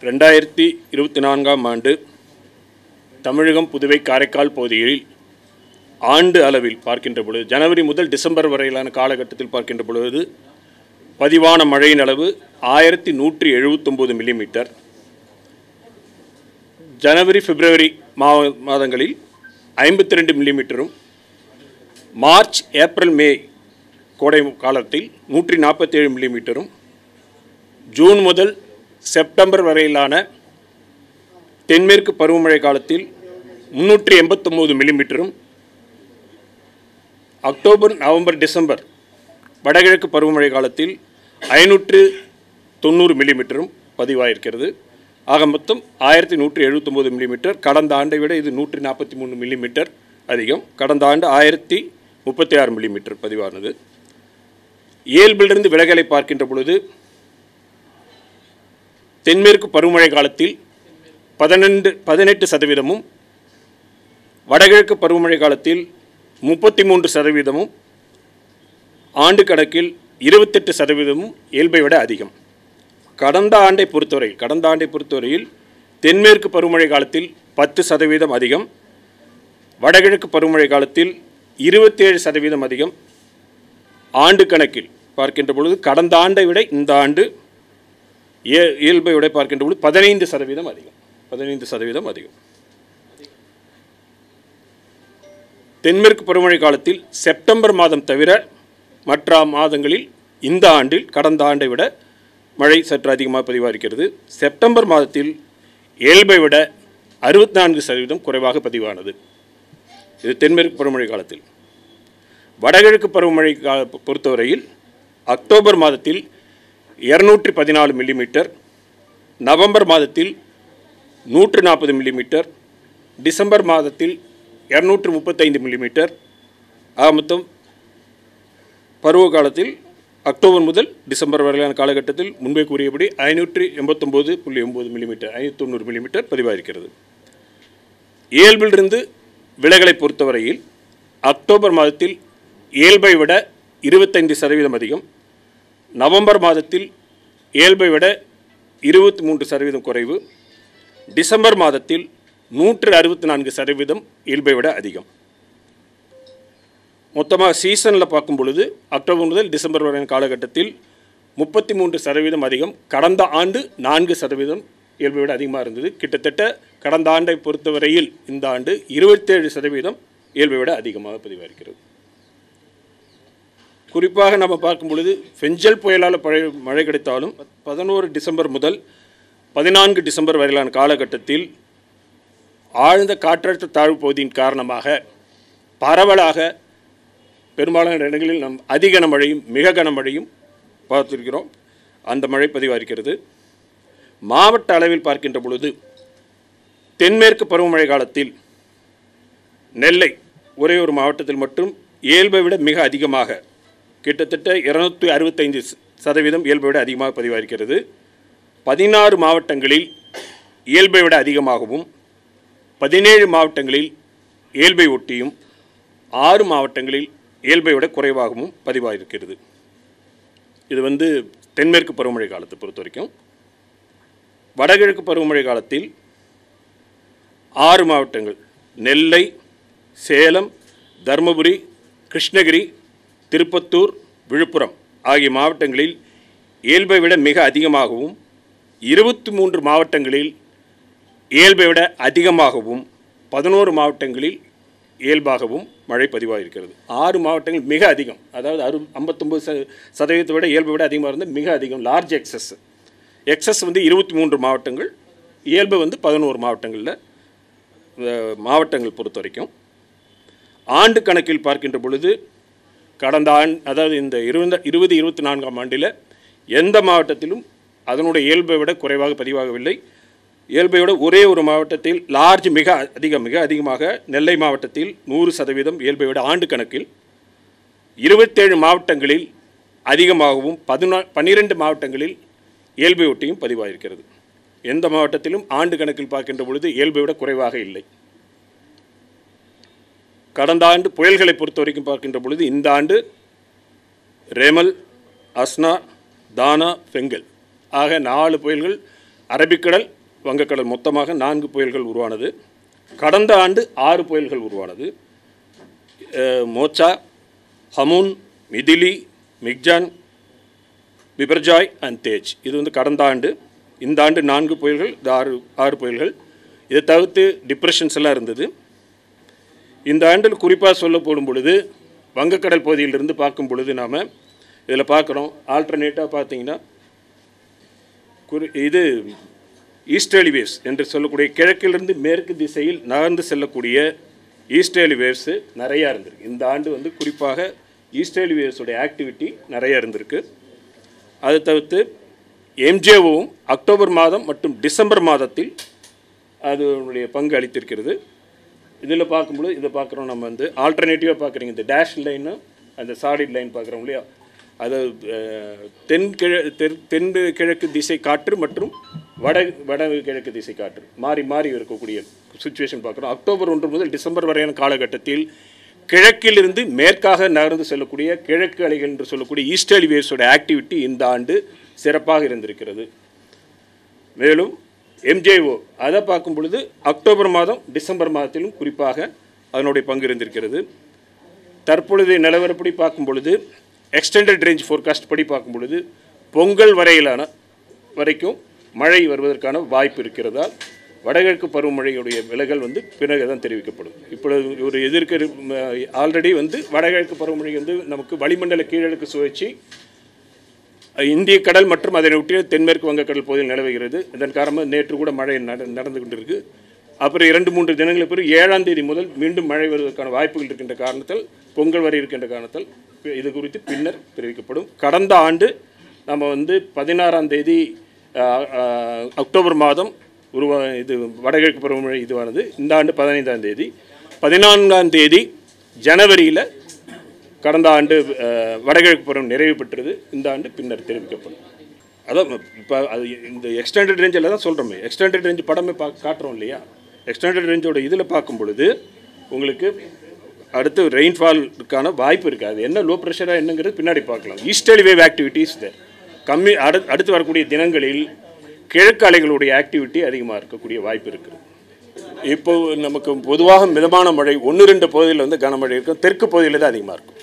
2024ஆம் ஆண்டு தமிழகம், புதுவை, காரைக்கால் பகுதிகளில் ஆண்டு அளவில் பார்க்கின்ற பொழுது ஜனவரி முதல் டிசம்பர் வரையிலான காலகட்டத்தில் பார்க்கின்ற பொழுது பதிவான மழையின் அளவு 1179 மில்லிமீட்டர். ஜனவரி, பிப்ரவரி மாதங்களில் 52 மில்லிமீட்டரும், மார்ச், ஏப்ரல், மே கோடை காலத்தில் 147 மில்லிமீட்டரும், ஜூன் முதல் செப்டம்பர் வரையிலான தென்மேற்கு பருவமழை காலத்தில் 389 மில்லிமீட்டரும், அக்டோபர், நவம்பர், டிசம்பர் வடகிழக்கு பருவமழை காலத்தில் 590 மில்லிமீட்டரும் பதிவாயிருக்கிறது. ஆக மொத்தம் 1179 மில்லிமீட்டர். கடந்த ஆண்டை விட இது 143 மில்லிமீட்டர் அதிகம். கடந்த ஆண்டு 1036 மில்லிமீட்டர் பதிவானது. இயல்பிலிருந்து விலகலை பார்க்கின்ற பொழுது தென்மேற்கு பருவமழை காலத்தில் 18%, வடகிழக்கு பருவமழை காலத்தில் 33%, ஆண்டு கணக்கில் 28% இயல்பை விட அதிகம். கடந்த ஆண்டை பொறுத்தவரையில் தென்மேற்கு பருவமழை காலத்தில் 10% அதிகம், வடகிழக்கு பருவமழை காலத்தில் 27% அதிகம். ஆண்டு கணக்கில் பார்க்கின்ற பொழுது கடந்த ஆண்டை விட இந்த ஆண்டு இயல்பை விட பார்க்கின்ற பொழுது 15% அதிகம். 15% அதிகம். தென்மேற்கு பருவமழை காலத்தில் செப்டம்பர் மாதம் தவிர மற்ற மாதங்களில் இந்த ஆண்டில் கடந்த ஆண்டை விட மழை சற்று அதிகமாக பதிவாகிறது. செப்டம்பர் மாதத்தில் இயல்பை விட 64% குறைவாக பதிவானது. இது தென்மேற்கு பருவமழை காலத்தில். வடகிழக்கு பருவமழை பொறுத்தவரையில் அக்டோபர் மாதத்தில் 214 மில்லிமீட்டர், நவம்பர் மாதத்தில் 140 மில்லிமீட்டர், டிசம்பர் மாதத்தில் 235 மில்லிமீட்டர். ஆக மொத்தம் பருவ காலத்தில் அக்டோபர் முதல் டிசம்பர் வரையிலான காலகட்டத்தில் முன்பே கூறியபடி 589.9 மில்லிமீட்டர், 590 மில்லிமீட்டர் பதிவாகிறது. இயல்பிலிருந்து விலகலை பொறுத்தவரையில் அக்டோபர் மாதத்தில் இயல்பை விட 25% அதிகம், நவம்பர் மாதத்தில் இயல்பை விட 23% குறைவு, டிசம்பர் மாதத்தில் 164% இயல்பை விட அதிகம். மொத்தமாக சீசனில் பார்க்கும் பொழுது அக்டோபர் முதல் டிசம்பர் வரையான காலகட்டத்தில் 33% அதிகம். கடந்த ஆண்டு 4% இயல்பை விட அதிகமாக இருந்தது. கிட்டத்தட்ட கடந்த ஆண்டை பொறுத்தவரையில் இந்த ஆண்டு 27% இயல்பை விட அதிகமாக பதிவாகிறது. குறிப்பாக நம்ம பார்க்கும் பொழுது பெஞ்சல் புயலால் மழை கிடைத்தாலும் 11 டிசம்பர் முதல் 14 டிசம்பர் வரையிலான காலகட்டத்தில் ஆழ்ந்த காற்றழுத்த தாழ்வு பகுதியின் காரணமாக பரவலாக பெரும்பாலான இடங்களில் அதிக கனமழையும் மிக கனமழையும் பார்த்திருக்கிறோம். அந்த மழை பதிவாகிறது. மாவட்ட அளவில் பார்க்கின்ற பொழுது தென்மேற்கு பருவமழை காலத்தில் நெல்லை ஒரே ஒரு மாவட்டத்தில் மட்டும் இயல்பை விட மிக அதிகமாக கிட்டத்தட்ட 265% இயல்பை விட அதிகமாக பதிவாகிறது. 16 மாவட்டங்களில் இயல்பை விட அதிகமாகவும், 17 மாவட்டங்களில் இயல்பை ஒட்டியும், 6 மாவட்டங்களில் இயல்பை விட குறைவாகவும் பதிவாகிறது. இது தென்மேற்கு பருவமழை காலத்தை பொறுத்த வரைக்கும். வடகிழக்கு பருவமழை காலத்தில் 6 மாவட்டங்கள் நெல்லை, சேலம், தருமபுரி, கிருஷ்ணகிரி, திருப்பத்தூர், விழுப்புரம் ஆகிய மாவட்டங்களில் இயல்பை விட மிக அதிகமாகவும், 23 மாவட்டங்களில் இயல்பை விட அதிகமாகவும், 11 மாவட்டங்களில் இயல்பாகவும் மழை பதிவாகிறது. 6 மாவட்டங்கள் மிக அதிகம், அதாவது 59% விட இயல்பை விட அதிகமாக இருந்தால் மிக அதிகம். லார்ஜ் எக்ஸஸ் 23 மாவட்டங்கள், இயல்பு 11 மாவட்டங்களில் மாவட்டங்கள் பொறுத்த வரைக்கும். ஆண்டு கணக்கில் பார்க்கின்ற பொழுது கடந்த அதாவது இந்த 2024ஆம் ஆண்டில் எந்த மாவட்டத்திலும் அதனுடைய இயல்பை விட குறைவாக பதிவாகவில்லை. இயல்பை விட ஒரே ஒரு மாவட்டத்தில் மிக அதிகமாக நெல்லை மாவட்டத்தில் 100% இயல்பை விட ஆண்டு கணக்கில், 27 மாவட்டங்களில் அதிகமாகவும் 12 மாவட்டங்களில் இயல்பை ஒட்டியும் பதிவாகிறது. எந்த மாவட்டத்திலும் ஆண்டு கணக்கில் பார்க்கின்ற பொழுது இயல்பை விட குறைவாக இல்லை. கடந்த ஆண்டு புயல்களை பொறுத்த வரைக்கும் பார்க்கின்ற பொழுது இந்த ஆண்டு ரெமல், அஸ்னா, தானா, பெங்கல் ஆக 4 புயல்கள் அரபிக்கடல், வங்கக்கடல் மொத்தமாக 4 புயல்கள் உருவானது. கடந்த ஆண்டு 6 புயல்கள் உருவானது. Mocha, Hamoon, Midhili, Michaung, Biparjoy and Tej. இது வந்து கடந்த ஆண்டு. இந்த ஆண்டு 4 புயல்கள், இது 6 புயல்கள். இதை தவிர்த்து டிப்ரெஷன்ஸ் எல்லாம் இருந்தது. இந்த ஆண்டில் குறிப்பாக சொல்ல போடும் பொழுது வங்கக்கடல் பகுதியிலிருந்து பார்க்கும் பொழுது நாம் இதில் பார்க்குறோம். ஆல்டர்னேட்டாக பார்த்தீங்கன்னா இது ஈஸ்டர்லி வேவ்ஸ் என்று சொல்லக்கூடிய கிழக்கிலிருந்து மேற்கு திசையில் நகர்ந்து செல்லக்கூடிய ஈஸ்டர்லி வேவ்ஸு நிறையா இருந்திருக்கு. இந்த ஆண்டு வந்து குறிப்பாக ஈஸ்டர்லி வேவ்ஸுடைய ஆக்டிவிட்டி நிறையா இருந்திருக்கு. அதை தவிர்த்து எம்ஜேஓவும் அக்டோபர் மாதம் மற்றும் டிசம்பர் மாதத்தில் அதனுடைய பங்கு அளித்திருக்கிறது. இதில் பார்க்கும்போது இதை பார்க்குறோம். நம்ம வந்து ஆல்டர்னேட்டிவாக பார்க்குறீங்க, இந்த டேஷ் லைனு அந்த சாலிட் லைன் பார்க்குறோம் இல்லையா, அது தென் கிழக்கு திசை காற்று மற்றும் வட கிழக்கு திசை காற்று மாறி மாறி இருக்கக்கூடிய சுச்சுவேஷன் பார்க்குறோம். அக்டோபர் 1 முதல் டிசம்பர் வரையான காலகட்டத்தில் கிழக்கிலிருந்து மேற்காக நகர்ந்து செல்லக்கூடிய கிழக்கு அலைகள் என்று சொல்லக்கூடிய ஈஸ்டர்லி வேவ்ஸோட ஆக்டிவிட்டி இந்த ஆண்டு சிறப்பாக இருந்திருக்கிறது. மேலும் எம்ஜேஓ அதை பார்க்கும் பொழுது அக்டோபர் மாதம் டிசம்பர் மாதத்திலும் குறிப்பாக அதனுடைய பங்கு இருந்திருக்கிறது. தற்பொழுதைய நிலவரப்படி பார்க்கும் பொழுது எக்ஸ்டெண்டட் ரேஞ்ச் ஃபோர்காஸ்ட் படி பார்க்கும் பொழுது பொங்கல் வரைக்கும் மழை வருவதற்கான வாய்ப்பு இருக்கிறதால் வடகிழக்கு பருவமழையுடைய விலகல் வந்து பிறகு தான் தெரிவிக்கப்படும். இப்பொழுது ஒரு ஆல்ரெடி வந்து வடகிழக்கு பருவமழை வந்து நமக்கு வளிமண்டல கீழடுக்கு சுழற்சி இந்திய கடல் மற்றும் அதனை ஒட்டிய தென்மேற்கு வங்கக்கடல் பகுதியில் நிலவுகிறது. இதன் காரணமாக நேற்று கூட மழை நடந்து கொண்டிருக்கு. அப்புறம் 2-3 தினங்களுக்கு பிறகு 7ஆம் தேதி முதல் மீண்டும் மழை வருவதற்கான வாய்ப்புகள் இருக்கின்ற காரணத்தால், பொங்கல் வரை இருக்கின்ற காரணத்தால் இது குறித்து பின்னர் தெரிவிக்கப்படும். கடந்த ஆண்டு நம்ம வந்து 16ஆம் தேதி அக்டோபர் மாதம் இது வடகிழக்கு பருவமழை இதுவானது. இந்த ஆண்டு 15ஆம் தேதி, 14ஆம் தேதி ஜனவரியில் கடந்த ஆண்டு வடகிழக்கு பருவம் நிறைவு பெற்றது. இந்த ஆண்டு பின்னர் தெரிவிக்கப்படும். அதான் இப்போ அது இந்த எக்ஸ்டெண்டட் ரேஞ்சில் தான் சொல்கிறோமே, எக்ஸ்டெண்டட் ரேஞ்ச் படமே காட்டுறோம் இல்லையா. எக்ஸ்டெண்டட் ரேஞ்சோட இதில் பார்க்கும் பொழுது உங்களுக்கு அடுத்து ரெயின்ஃபாலுக்கான வாய்ப்பு இருக்குது. அது என்ன லோ ப்ரெஷராக என்னங்கிறது பின்னாடி பார்க்கலாம். ஈஸ்டர்லி வேவ் ஆக்டிவிட்டீஸ் கம்மி. அடுத்து வரக்கூடிய தினங்களில் கிழக்கு அலைகளுடைய ஆக்டிவிட்டி அதிகமாக இருக்கக்கூடிய வாய்ப்பு இருக்குது. இப்போ நமக்கு பொதுவாக மிதமான மழை 1-2 பகுதியில் வந்து கனமழை இருக்கும். தெற்கு பகுதியில் தான் அதிகமாக இருக்கும்.